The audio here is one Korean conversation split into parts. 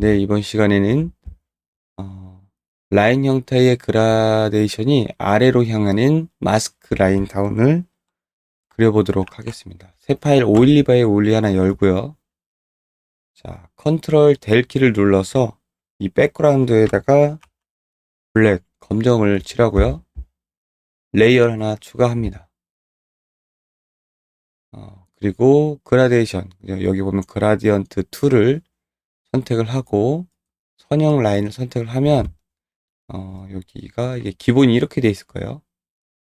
네, 이번 시간에는 라인 형태의 그라데이션이 아래로 향하는 마스크 라인 다운을 그려보도록 하겠습니다. 새 파일 512바에 올리 하나 열고요. 자, 컨트롤 델 키를 눌러서 이 백그라운드에다가 블랙, 검정을 칠하고요. 레이어 하나 추가합니다. 그리고 그라데이션, 여기 보면 그라디언트 2를 선택을 하고 선형 라인을 선택을 하면 여기가 이게 기본이 이렇게 돼 있을 거예요.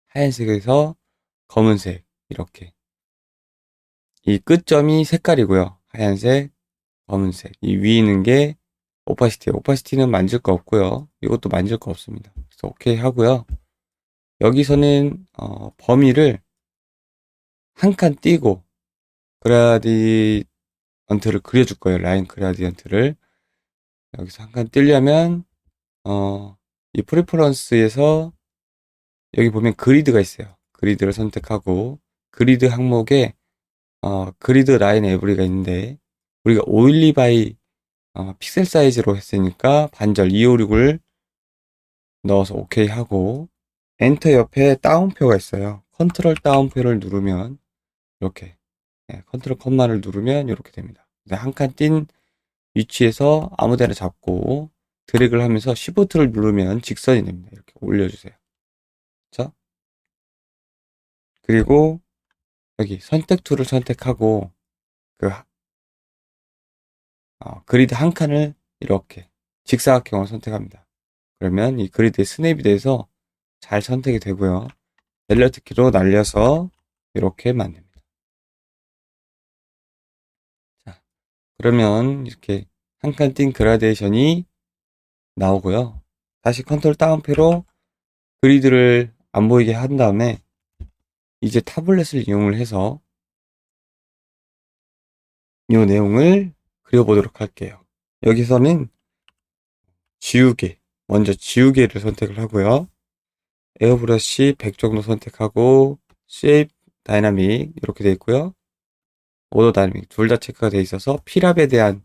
하얀색에서 검은색 이렇게 이 끝점이 색깔이고요. 하얀색, 검은색 이 위에 있는 게 오파시티는 만질 거 없고요. 이것도 만질 거 없습니다. 그래서 오케이 하고요. 여기서는 범위를 한 칸 띄고 그라디언트를 그려줄 거예요. 라인 그라디언트를 여기서 한 칸 띄려면 이 프리퍼런스에서 여기 보면 그리드가 있어요. 그리드를 선택하고 그리드 항목에 그리드 라인 에브리가 있는데 우리가 512 바이 픽셀 사이즈로 했으니까 반절 256을 넣어서 오케이 하고 엔터 옆에 다운표가 있어요. 컨트롤 다운표를 누르면 이렇게 컨트롤 컴마를 누르면 이렇게 됩니다. 한 칸 띈 위치에서 아무데나 잡고 드래그를 하면서 시프트를 누르면 직선이 됩니다. 이렇게 올려주세요. 자, 그리고 여기 선택 툴을 선택하고 그 그리드 한 칸을 이렇게 직사각형을 선택합니다. 그러면 이 그리드의 스냅이 돼서 잘 선택이 되고요. 델러트 키로 날려서 이렇게 만듭니다. 자, 그러면 이렇게 한 칸 띈 그라데이션이 나오고요. 다시 컨트롤 다운표로 그리드를 안 보이게 한 다음에 이제 타블렛을 이용을 해서 이 내용을 그려보도록 할게요. 여기서는 지우개, 먼저 지우개를 선택을 하고요. 에어브러쉬 100 정도 선택하고 쉐입 다이나믹 이렇게 되어 있고요. 오더 다이나믹 둘 다 체크가 되어 있어서 필압에 대한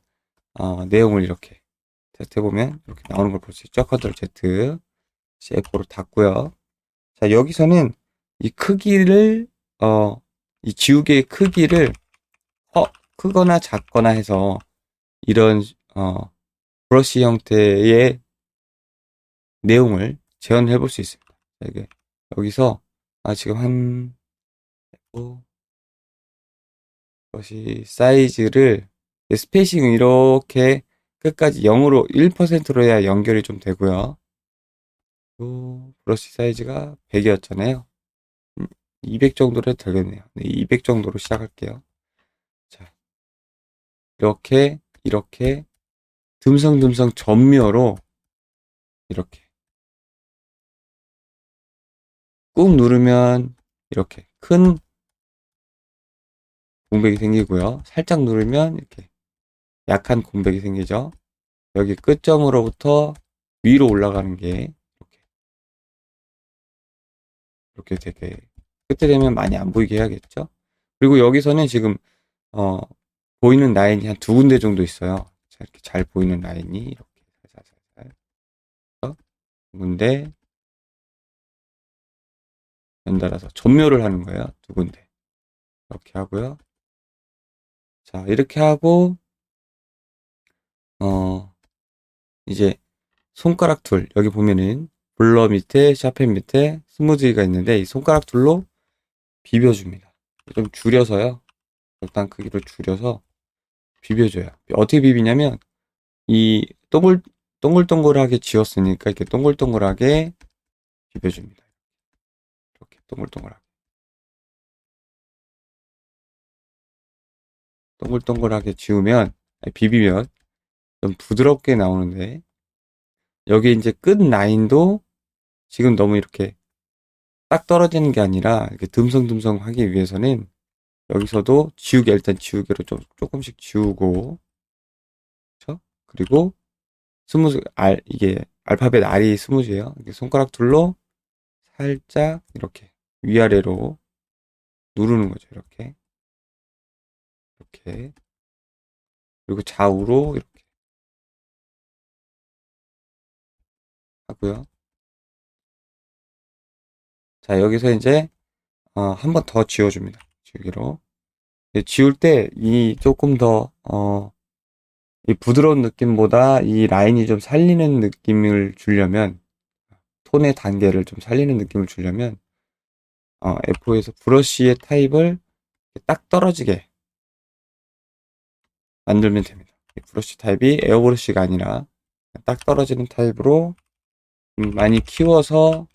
내용을 이렇게 테스트 해보면 이렇게 나오는 걸 볼 수 있죠. 컨트롤 Z CF로 닫고요. 자, 여기서는 이 크기를 이 지우개의 크기를 크거나 작거나 해서 이런 브러쉬 형태의 내용을 재현해 볼 수 있습니다. 자, 이게 여기서 지금 한 것이 사이즈를 스페이싱은 이렇게 끝까지 0으로 1%로 해야 연결이 좀 되고요. 또 브러쉬 사이즈가 100이었잖아요. 200 정도로 해도 되겠네요. 네, 200 정도로 시작할게요. 자, 이렇게 듬성듬성 전묘로 이렇게 꾹 누르면 이렇게 큰 공백이 생기고요. 살짝 누르면 이렇게 약한 공백이 생기죠. 여기 끝점으로부터 위로 올라가는 게 이렇게 되게 끝에 되면 많이 안 보이게 해야겠죠. 그리고 여기서는 지금 어, 보이는 라인이 한 두 군데 정도 있어요. 자, 이렇게 잘 보이는 라인이 이렇게 살살살살 두 군데 연달아서 점묘를 하는 거예요. 두 군데 이렇게 하고요. 자, 이렇게 하고 이제 손가락 툴 여기 보면은 블러 밑에 샤펜 밑에 스무즈가 있는데 이 손가락 툴로 비벼줍니다. 좀 줄여서요. 적당 크기로 줄여서 비벼줘요. 어떻게 비비냐면 이 동글동글하게 지었으니까 이렇게 동글동글하게 비벼줍니다. 이렇게 동글동글하게 지우면 비비면 좀 부드럽게 나오는데 여기 이제 끝 라인도 지금 너무 이렇게 딱 떨어지는 게 아니라 이렇게 듬성듬성 하기 위해서는 여기서도 일단 지우개로 좀 조금씩 지우고 그렇죠? 그리고 이게 알파벳 R이 스무즈예요. 이렇게 손가락 툴로 살짝 이렇게 위아래로 누르는 거죠. 이렇게 그리고 좌우로 이렇게 하고요. 자, 여기서 이제 한 번 더 지워줍니다. 지우기로. 지울 때 이 조금 더 이 부드러운 느낌보다 이 라인이 좀 살리는 느낌을 주려면, 톤의 단계를 좀 살리는 느낌을 주려면 F5에서 브러쉬의 타입을 딱 떨어지게 만들면 됩니다. 브러쉬 타입이 에어브러쉬가 아니라 딱 떨어지는 타입으로 많이 키워서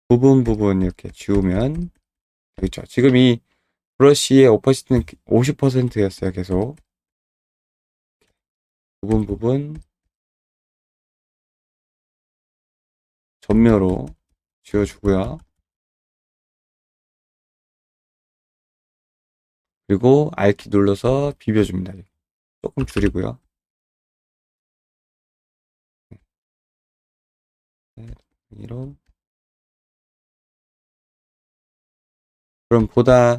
부분 이렇게 지우면 되겠죠. 지금 이 브러쉬의 오퍼시티는 50%였어요. 계속 부분 전면으로 지워주고요. 그리고 R키 눌러서 비벼줍니다. 조금 줄이고요. 이런. 그럼 보다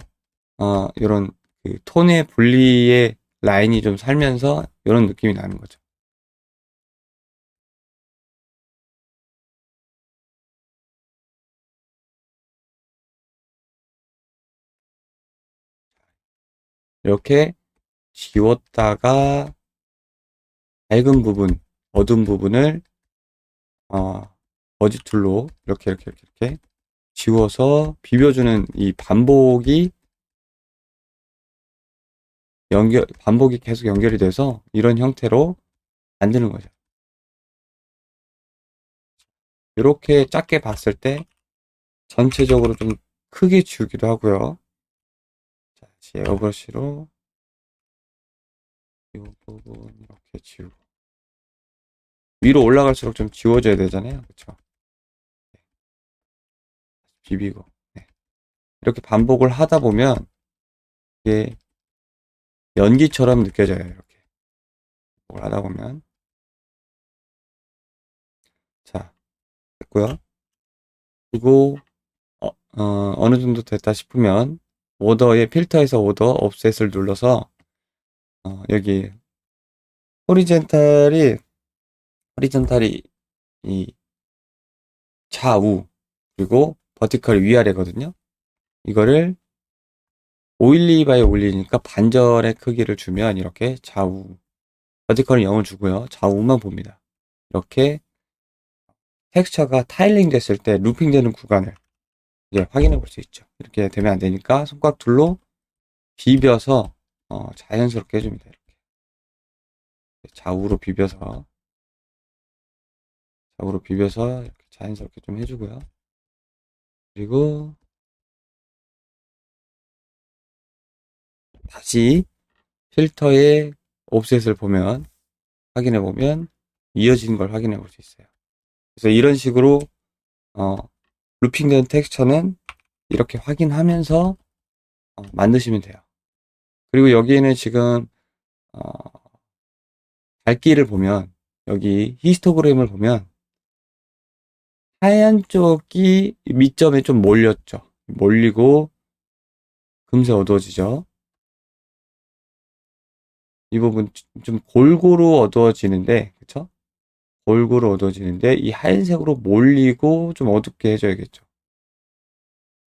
이런 그 톤의 분리의 라인이 좀 살면서 이런 느낌이 나는 거죠. 이렇게 지웠다가 밝은 부분, 어두운 부분을 버지 툴로 이렇게 지워서 비벼주는 이 반복이 계속 연결이 돼서 이런 형태로 만드는 거죠. 이렇게 작게 봤을 때 전체적으로 좀 크게 지우기도 하고요. 자, 다시 에어브러쉬로 이 부분 이렇게 지우고 위로 올라갈수록 좀 지워져야 되잖아요. 그렇죠? 비비고 네. 이렇게 반복을 하다 보면 이게 연기처럼 느껴져요. 이렇게 반복을 하다 보면 자 됐고요. 그리고 어느 정도 됐다 싶으면 오더의 필터에서 오더 옵셋을 눌러서 여기 호리젠탈이 이 좌우 그리고 버티컬이 위아래거든요. 이거를 512 바이 올리니까 반절의 크기를 주면 이렇게 좌우 버티컬은 0을 주고요. 좌우만 봅니다. 이렇게 텍스처가 타일링 됐을 때 루핑 되는 구간을 이제 확인해 볼 수 있죠. 이렇게 되면 안 되니까 손가락 툴로 비벼서 자연스럽게 해줍니다. 이렇게 좌우로 비벼서 이렇게 자연스럽게 좀 해주고요. 그리고 다시 필터의 옵셋을 보면 확인해 보면 이어지는 걸 확인해 볼 수 있어요. 그래서 이런 식으로 루핑된 텍스처는 이렇게 확인하면서 만드시면 돼요. 그리고 여기에는 지금 밝기를 보면 여기 히스토그램을 보면 하얀 쪽이 밑점에 좀 몰렸죠. 몰리고 금세 어두워지죠. 이 부분 좀 골고루 어두워지는데, 그쵸? 골고루 어두워지는데 이 하얀색으로 몰리고 좀 어둡게 해줘야겠죠.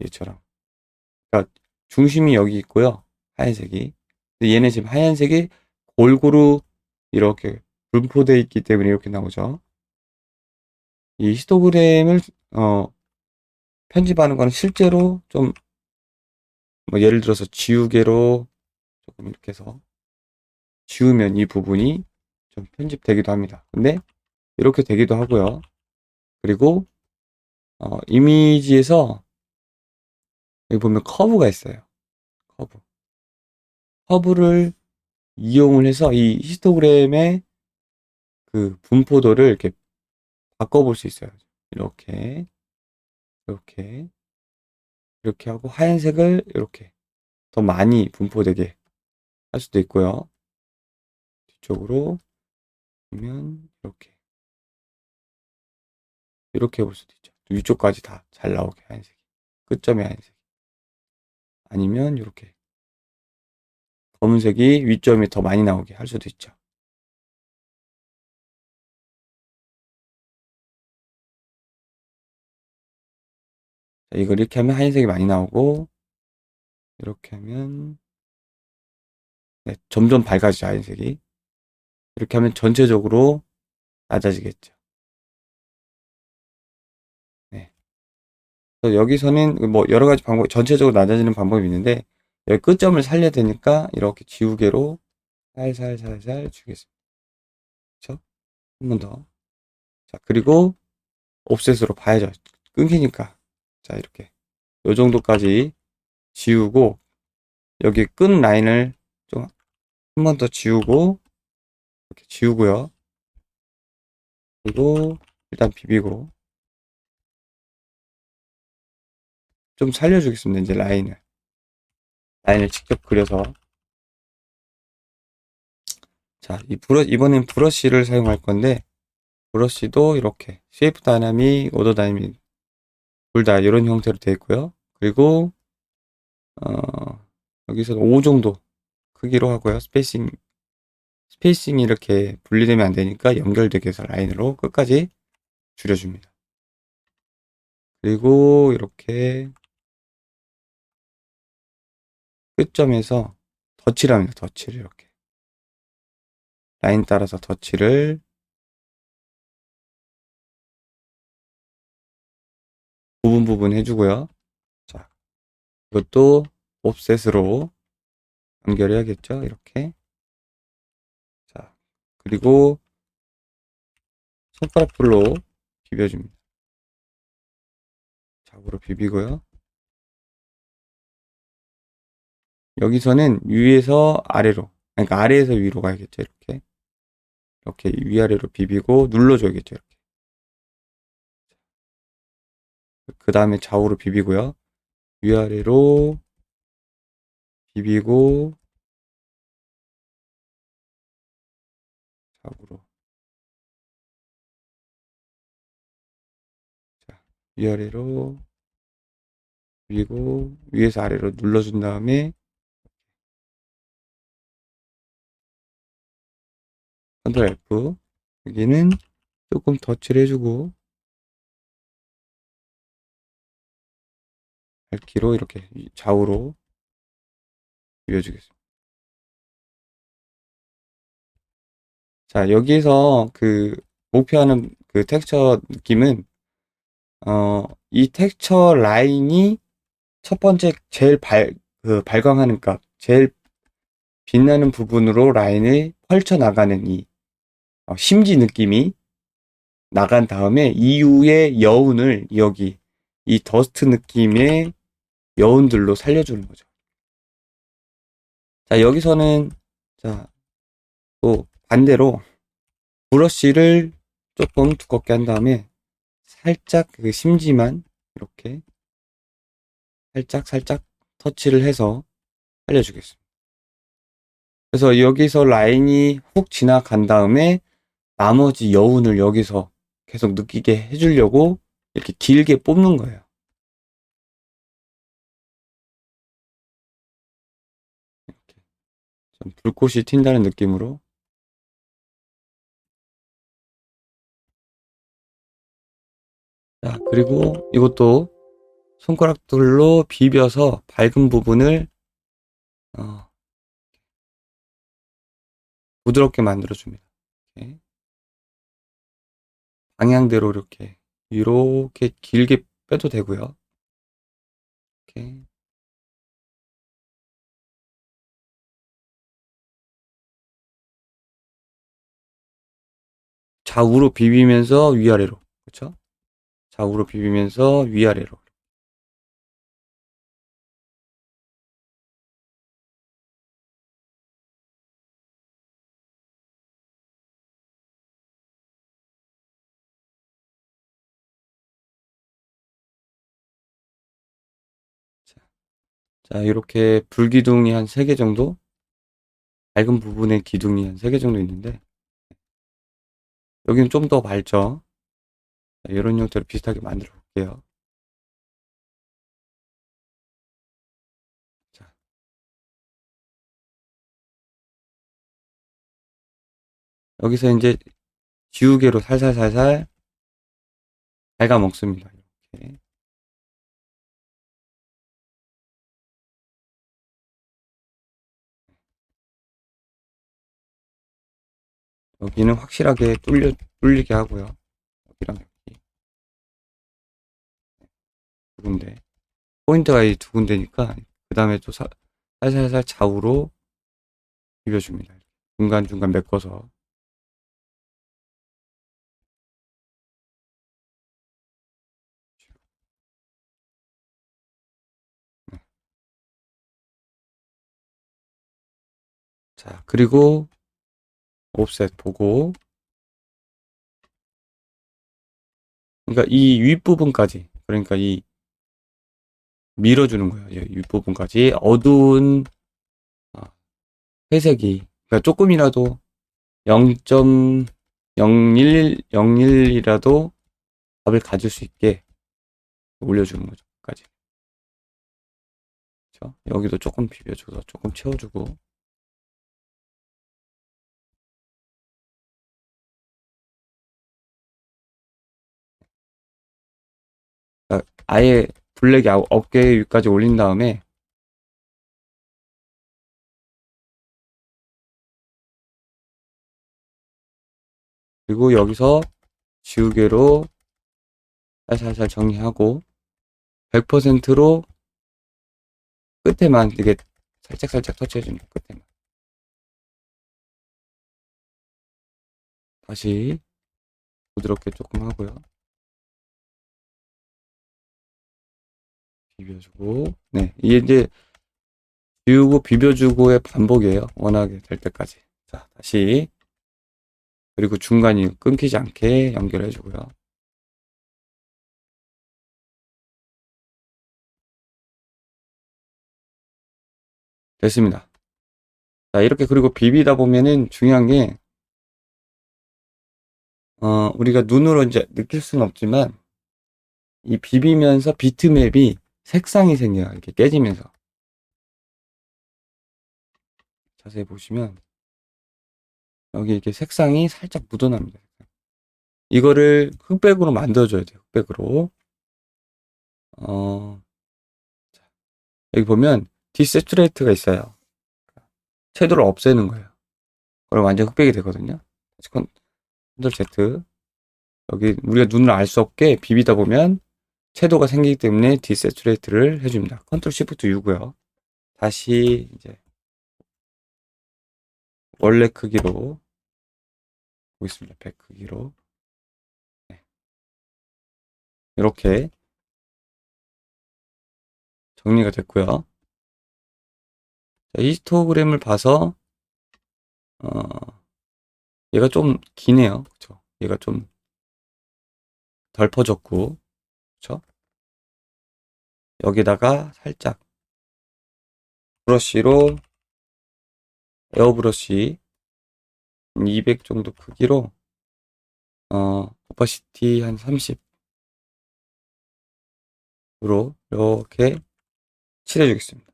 얘처럼. 그러니까 중심이 여기 있고요. 하얀색이. 근데 얘는 지금 하얀색이 골고루 이렇게 분포되어 있기 때문에 이렇게 나오죠. 이 히스토그램을 편집하는 거는 실제로 좀 뭐 예를 들어서 지우개로 조금 이렇게 해서 지우면 이 부분이 좀 편집되기도 합니다. 근데 이렇게 되기도 하고요. 그리고 이미지에서 여기 보면 커브가 있어요. 커브를 이용을 해서 이 히스토그램의 그 분포도를 이렇게 바꿔볼 수 있어요. 이렇게 이렇게 이렇게 하고 하얀색을 이렇게 더 많이 분포되게 할 수도 있고요. 뒤쪽으로 보면 이렇게 해볼 수도 있죠. 위쪽까지 다 잘 나오게 하얀색 끝점이 하얀색 아니면 이렇게 검은색이 위점이 더 많이 나오게 할 수도 있죠. 자, 이걸 이렇게 하면 하얀색이 많이 나오고, 이렇게 하면, 네, 점점 밝아지죠, 하얀색이. 이렇게 하면 전체적으로 낮아지겠죠. 네. 그래서 여기서는 뭐 여러 가지 방법, 전체적으로 낮아지는 방법이 있는데, 여기 끝점을 살려야 되니까, 이렇게 지우개로 살살살살 주겠습니다. 그쵸? 한 번 더. 자, 그리고 옵셋으로 봐야죠. 끊기니까. 자, 이렇게. 요 정도까지 지우고, 여기 끈 라인을 좀 한 번 더 지우고, 이렇게 지우고요. 그리고 일단 비비고, 좀 살려주겠습니다. 이제 라인을. 라인을 직접 그려서. 자, 이번엔 브러쉬를 사용할 건데, 브러쉬도 이렇게, 쉐이프 다이나믹, 오더 다이나믹, 둘 다 이런 형태로 되어 있고요. 그리고, 여기서 5 정도 크기로 하고요. 스페이싱이 이렇게 분리되면 안 되니까 연결되게 해서 라인으로 끝까지 줄여줍니다. 그리고 이렇게 끝점에서 덧칠을 합니다. 덧칠을 이렇게. 라인 따라서 덧칠을 부분 해주고요. 자, 이것도 옵셋으로 연결해야겠죠? 이렇게. 자, 그리고 손가락불로 비벼줍니다. 자구로 비비고요. 여기서는 위에서 아래로, 그러니까 아래에서 위로 가야겠죠? 이렇게. 이렇게 위아래로 비비고 눌러줘야겠죠? 이렇게. 그 다음에 좌우로 비비고요. 위아래로 비비고 좌우로. 자, 위아래로 비비고 위에서 아래로 눌러준 다음에 컨트롤 F. 여기는 조금 덧칠해주고 밝기로 이렇게 좌우로 비벼주겠습니다. 자, 여기에서 그 목표하는 그 텍스처 느낌은 이 텍스처 라인이 첫 번째 제일 발광하는 값, 제일 빛나는 부분으로 라인을 펼쳐 나가는 이 심지 느낌이 나간 다음에 이후에 여운을 여기 이 더스트 느낌의 여운들로 살려주는 거죠. 자, 여기서는 자, 또 반대로 브러쉬를 조금 두껍게 한 다음에 살짝 그 심지만 이렇게 살짝 터치를 해서 살려주겠습니다. 그래서 여기서 라인이 훅 지나간 다음에 나머지 여운을 여기서 계속 느끼게 해주려고 이렇게 길게 뽑는 거예요. 이렇게 좀 불꽃이 튄다는 느낌으로. 자, 그리고 이것도 손가락들로 비벼서 밝은 부분을 어, 부드럽게 만들어줍니다. 이렇게. 방향대로 이렇게 길게 빼도 되고요. 이렇게 좌우로 비비면서 위아래로, 그렇죠? 좌우로 비비면서 위아래로. 자, 자, 이렇게 불기둥이 한 3개 정도, 밝은 부분에 기둥이 한 3개 정도 있는데 여기는 좀 더 밝죠? 자, 이런 형태로 비슷하게 만들어 볼게요. 자, 여기서 이제 지우개로 살살살살 갉아 먹습니다. 이렇게. 여기는 확실하게 뚫리게 하고요. 여기랑 여기 두 군데. 포인트가 이 두 군데니까 그 다음에 또 살살살 좌우로 비벼줍니다. 중간중간 메꿔서. 네. 자, 그리고 옵셋 보고, 그러니까 이 윗부분까지, 그러니까 이 밀어주는 거예요. 이 윗부분까지 어두운 회색이, 그러니까 조금이라도 0.01이라도 답을 가질 수 있게 올려주는 거죠. 까지. 그렇죠? 여기도 조금 비벼줘서 조금 채워주고. 그러니까 아예 블랙이 어깨 위까지 올린 다음에 그리고 여기서 지우개로 살살살 정리하고 100%로 끝에만 이게 살짝살짝 터치해줍니다. 끝에만. 다시 부드럽게 조금 하고요. 비벼주고. 네, 이게 이제 지우고 비벼주고의 반복이에요. 원하게 될 때까지. 자, 다시. 그리고 중간이 끊기지 않게 연결해주고요. 됐습니다. 자, 이렇게 그리고 비비다 보면은 중요한 게, 우리가 눈으로 이제 느낄 수는 없지만, 이 비비면서 비트맵이 색상이 생겨요. 이렇게 깨지면서. 자세히 보시면, 여기 이렇게 색상이 살짝 묻어납니다. 이거를 흑백으로 만들어줘야 돼요. 흑백으로. 여기 보면 디세츄레이트가 있어요. 채도를 없애는 거예요. 그럼 완전 흑백이 되거든요. 컨트롤 Z. 여기 우리가 눈을 알 수 없게 비비다 보면 채도가 생기기 때문에 디세츄레이트를 해줍니다. 컨트롤 시프트 U고요. 다시 이제 원래 크기로 보겠습니다. 100 크기로. 네. 이렇게 정리가 됐고요. 자, 히스토그램을 봐서 얘가 좀 기네요. 그쵸? 얘가 좀 덜 퍼졌고, 그쵸? 여기다가 살짝 브러쉬로 에어브러쉬 200 정도 크기로 오파시티 한 30으로 이렇게 칠해주겠습니다.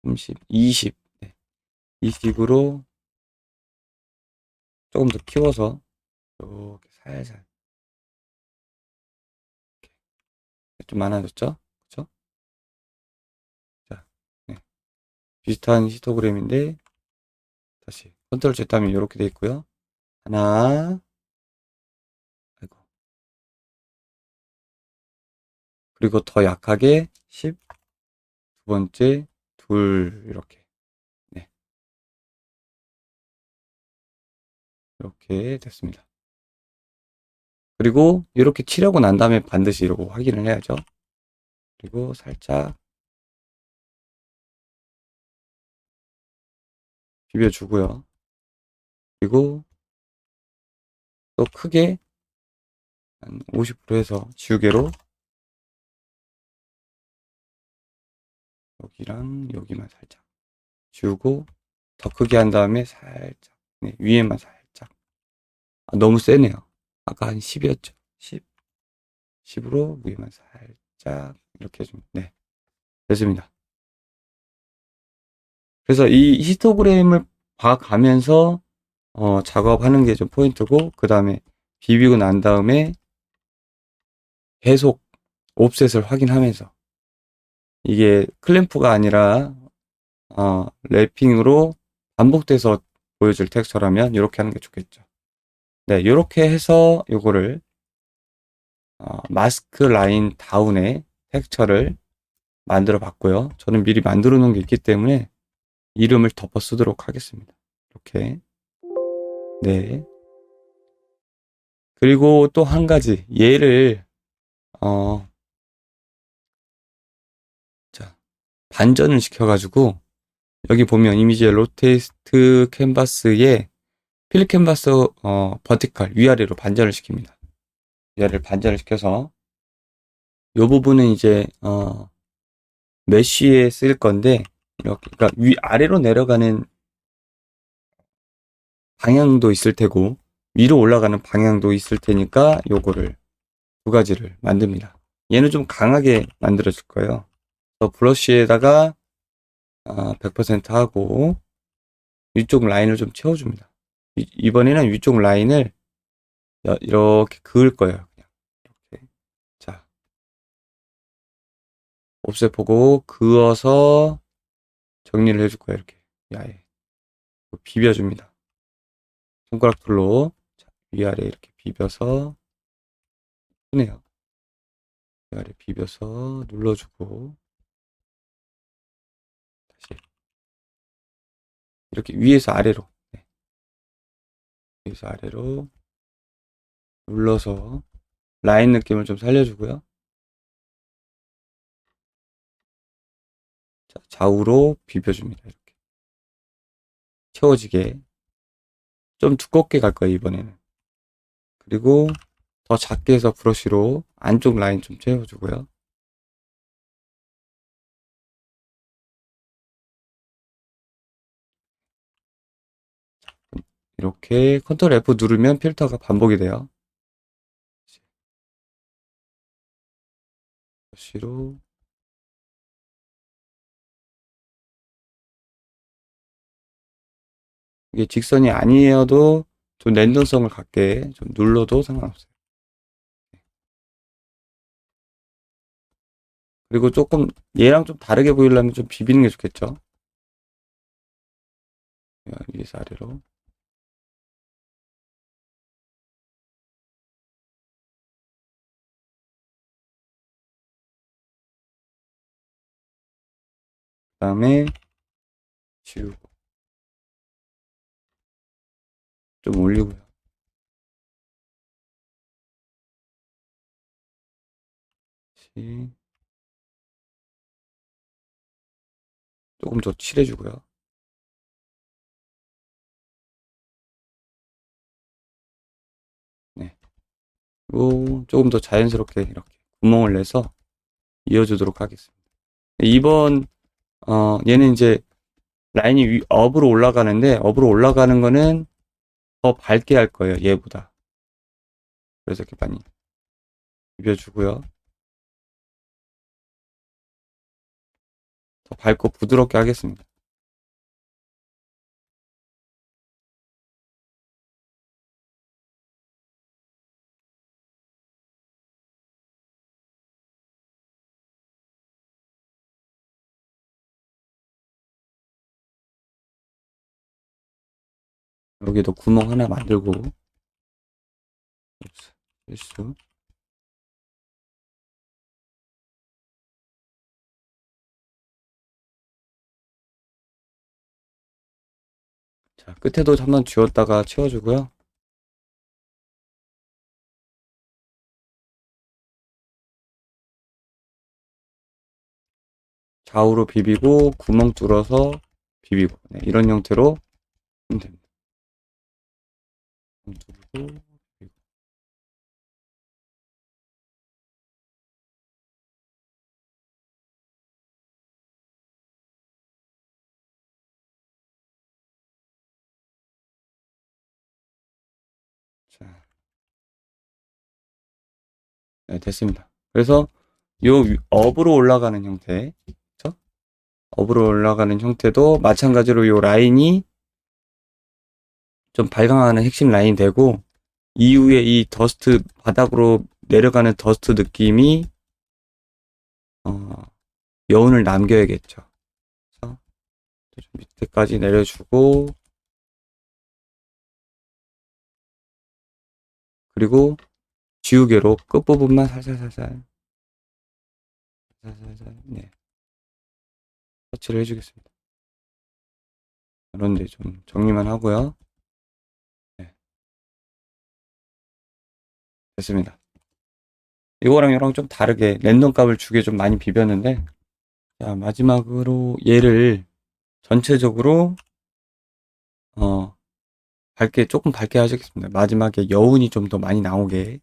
30, 20, 네. 20으로 조금 더 키워서 이렇게 살살 이렇게 좀 많아졌죠? 그쵸? 자, 네. 비슷한 히스토그램인데 다시 컨트롤 Z 하면 이렇게 돼 있고요. 하나, 아이고. 그리고 더 약하게 10, 두 번째, 둘 이렇게. 네. 이렇게 됐습니다. 그리고 이렇게 칠하고 난 다음에 반드시 이러고 확인을 해야죠. 그리고 살짝 비벼주고요. 그리고 또 크게 한 50% 해서 지우개로 여기랑 여기만 살짝 지우고 더 크게 한 다음에 살짝 네, 위에만 살짝 너무 세네요. 아까 한 10이었죠. 10, 10으로 위에만 살짝 이렇게 해주면 네, 됐습니다. 그래서 이 히스토그램을 봐가면서 작업하는 게 좀 포인트고 그 다음에 비비고 난 다음에 계속 옵셋을 확인하면서 이게 클램프가 아니라 랩핑으로 반복돼서 보여줄 텍스처라면 이렇게 하는 게 좋겠죠. 네, 요렇게 해서 요거를 마스크 라인 다운의 텍스처를 만들어 봤고요. 저는 미리 만들어 놓은 게 있기 때문에 이름을 덮어 쓰도록 하겠습니다. 이렇게. 네. 그리고 또 한 가지 얘를 자, 반전을 시켜가지고 여기 보면 이미지의 로테이트 캔버스에 필 캔버스 버티컬 위아래로 반전을 시킵니다. 위아래를 반전을 시켜서 이 부분은 이제 메쉬에 쓸 건데 이렇게 그러니까 위아래로 내려가는 방향도 있을 테고 위로 올라가는 방향도 있을 테니까 요거를 두 가지를 만듭니다. 얘는 좀 강하게 만들어질 거예요. 그래서 브러쉬에다가 100% 하고 위쪽 라인을 좀 채워줍니다. 이번에는 위쪽 라인을 이렇게 그을 거예요. 그냥 이렇게. 자, 옵셋 보고 그어서 정리를 해줄 거예요. 이렇게 야에 비벼줍니다. 손가락 툴로 위아래 이렇게 비벼서 흔해요. 위아래 비벼서 눌러주고 다시 이렇게 위에서 아래로 네. 위에서 아래로 눌러서 라인 느낌을 좀 살려주고요. 자, 좌우로 비벼줍니다. 이렇게 채워지게 좀 두껍게 갈 거예요. 이번에는. 그리고 더 작게 해서 브러쉬로 안쪽 라인 좀 채워주고요. 이렇게 컨트롤 F 누르면 필터가 반복이 돼요. 브러쉬로 이게 직선이 아니어도 좀 랜덤성을 갖게 좀 눌러도 상관없어요. 그리고 조금 얘랑 좀 다르게 보이려면 좀 비비는 게 좋겠죠. 위에서 아래로. 그 다음에 지우고 좀 올리고요. 다시 조금 더 칠해주고요. 네. 그리고 조금 더 자연스럽게 이렇게 구멍을 내서 이어주도록 하겠습니다. 이번 얘는 이제 라인이 업으로 올라가는데 업으로 올라가는 거는 더 밝게 할 거예요. 얘보다. 그래서 이렇게 많이 비벼주고요. 더 밝고 부드럽게 하겠습니다. 여기도 구멍 하나 만들고 실수. 자, 끝에도 한번 쥐었다가 채워주고요. 좌우로 비비고 구멍 뚫어서 비비고 네, 이런 형태로 하면 됩니다. 뚫고 비비고. 자, 네, 됐습니다. 그래서 요 업으로 올라가는 형태, 그쵸? 업으로 올라가는 형태도 마찬가지로 요 라인이 좀 발광하는 핵심 라인 되고 이후에 이 더스트 바닥으로 내려가는 더스트 느낌이 여운을 남겨야겠죠. 그래서 좀 밑에까지 내려주고 그리고 지우개로 끝부분만 살살살살 네, 터치를 해주겠습니다. 그런데 좀 정리만 하고요. 네, 됐습니다. 이거랑 이거랑 좀 다르게 랜덤 값을 주게 좀 많이 비볐는데, 자, 마지막으로 얘를 전체적으로 조금 밝게 하시겠습니다. 마지막에 여운이 좀 더 많이 나오게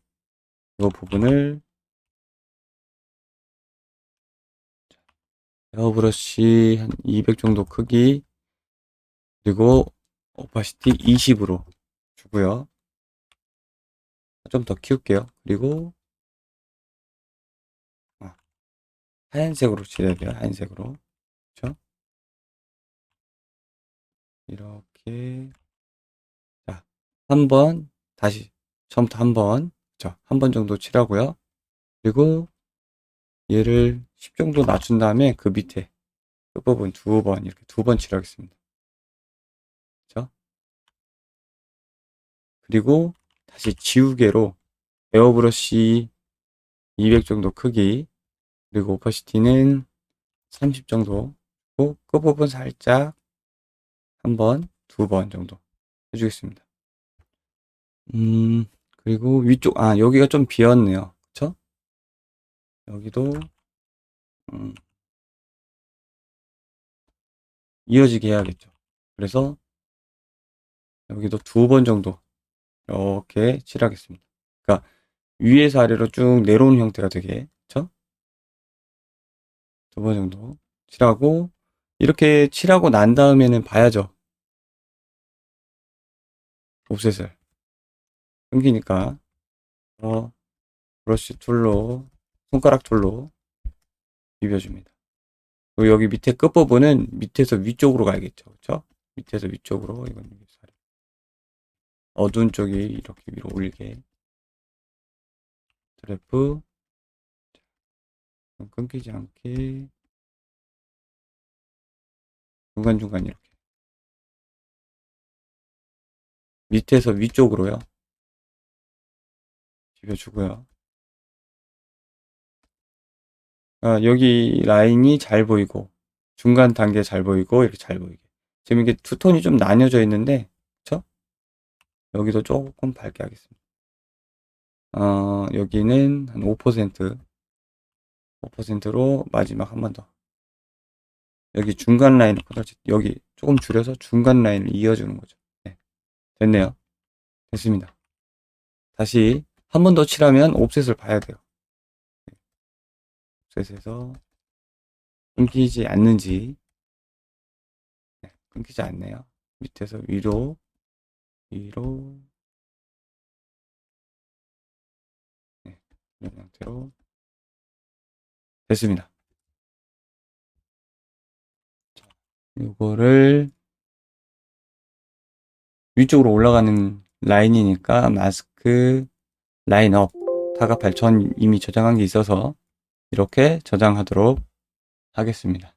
이 부분을 에어브러쉬 한 200 정도 크기, 그리고 오파시티 20으로 주고요. 좀 더 키울게요. 그리고 하얀색으로 칠해야 돼요. 하얀색으로. 그렇죠? 이렇게. 자, 한번 다시 처음부터 한번, 한 번 정도 칠하고요. 그리고 얘를 10 정도 낮춘 다음에 그 밑에 끝부분 2번, 이렇게 2번 칠하겠습니다. 그렇죠? 그리고 다시 지우개로 에어브러쉬 200 정도 크기, 그리고 오퍼시티는 30 정도, 끝부분 살짝 한 번, 2번 정도 해주겠습니다. 그리고 위쪽, 여기가 좀 비었네요. 그쵸? 여기도, 이어지게 해야겠죠. 그래서 여기도 2번 정도 이렇게 칠하겠습니다. 그러니까 위에서 아래로 쭉 내려오는 형태가 되게, 그쵸? 2번 정도 칠하고, 이렇게 칠하고 난 다음에는 봐야죠. 옵셋을. 끊기니까, 브러쉬 툴로, 손가락 툴로 비벼줍니다. 그리고 여기 밑에 끝부분은 밑에서 위쪽으로 가야겠죠. 그쵸? 밑에서 위쪽으로, 이건 어두운 쪽이 이렇게 위로 올리게. 드래프, 끊기지 않게, 중간중간 이렇게. 밑에서 위쪽으로요. 비벼주고요. 여기 라인이 잘 보이고, 중간 단계 잘 보이고, 이렇게 잘 보이게. 지금 이게 투톤이 좀 나뉘어져 있는데, 그쵸? 여기도 조금 밝게 하겠습니다. 여기는 한 5%로 마지막 한 번 더. 여기 중간 라인을, 여기 조금 줄여서 중간 라인을 이어주는 거죠. 네, 됐네요. 됐습니다. 다시 한 번 더 칠하면 옵셋을 봐야 돼요. 옵셋에서 끊기지 않는지. 네, 끊기지 않네요. 밑에서 위로, 위로, 네, 이런 형태로 됐습니다. 이거를 위쪽으로 올라가는 라인이니까 마스크 라인업 타가팔 전 이미 저장한 게 있어서 이렇게 저장하도록 하겠습니다.